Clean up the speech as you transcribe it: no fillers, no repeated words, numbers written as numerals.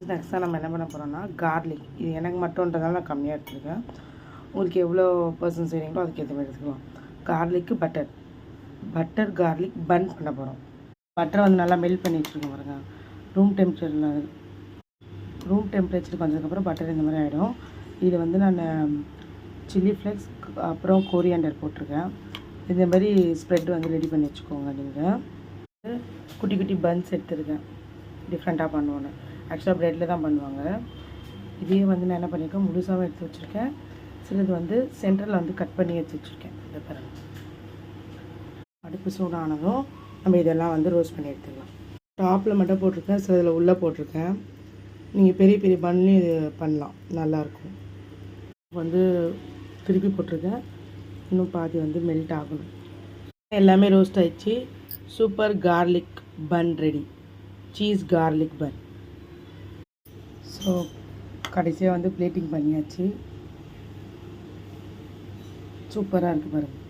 நெக்ஸ்ட்டாக நம்ம என்ன பண்ண போகிறோம்னா கார்லிக். இது எனக்கு மட்டும்ன்றதால நான் கம்மியாக எடுத்துருக்கேன். உங்களுக்கு எவ்வளோ பர்சன்ட் செய்கிறீங்களோ அதுக்கேற்ற மாதிரி எடுத்துக்கலாம். கார்லிக்கு பட்டர் கார்லிக் பன் பண்ண போகிறோம். பட்டரை வந்து நல்லா மெல்ட் பண்ணி வச்சுருக்கோம் பாருங்க. ரூம் டெம்பரேச்சருக்கு வந்ததுக்கப்புறம் பட்டர் இந்த மாதிரி ஆகிடும். இது வந்து நான் சில்லி ஃப்ளேக்ஸ் அப்புறம் கோரியாண்டர் போட்டிருக்கேன். இந்த மாதிரி ஸ்ப்ரெட் வந்து ரெடி பண்ணி வச்சுக்கோங்க. நீங்கள் குட்டி குட்டி பன்ஸ் எடுத்துருக்கேன். டிஃப்ரெண்ட்டாக பண்ணுவோன்னு. ஆக்சுவலாக ப்ரெட்டில் தான் பண்ணுவாங்க. இதையே வந்து நான் என்ன பண்ணியிருக்கேன், முழுசாகவும் எடுத்து வச்சுருக்கேன். சிலது வந்து சென்டரில் வந்து கட் பண்ணி எடுத்து வச்சுருக்கேன். இதை பாருங்க. அடுப்பு சூடானதும் நம்ம இதெல்லாம் வந்து ரோஸ்ட் பண்ணி எடுத்துக்கலாம். டாப்பில் மட்டும் போட்டிருக்கேன், சிலதில் உள்ளே போட்டிருக்கேன். நீங்கள் பெரிய பெரிய பன்லேயும் இது பண்ணலாம், நல்லாயிருக்கும். வந்து திருப்பி போட்டிருக்கேன். இன்னும் பாதி வந்து மெல்ட் ஆகணும். எல்லாமே ரோஸ்ட் ஆகிடுச்சு. சூப்பர் கார்லிக் பன் ரெடி. சீஸ் கார்லிக் பன். ஸோ கடைசியாக வந்து பிளேட்டிங் பண்ணியாச்சு. சூப்பராக இருக்குது பாருங்கள்.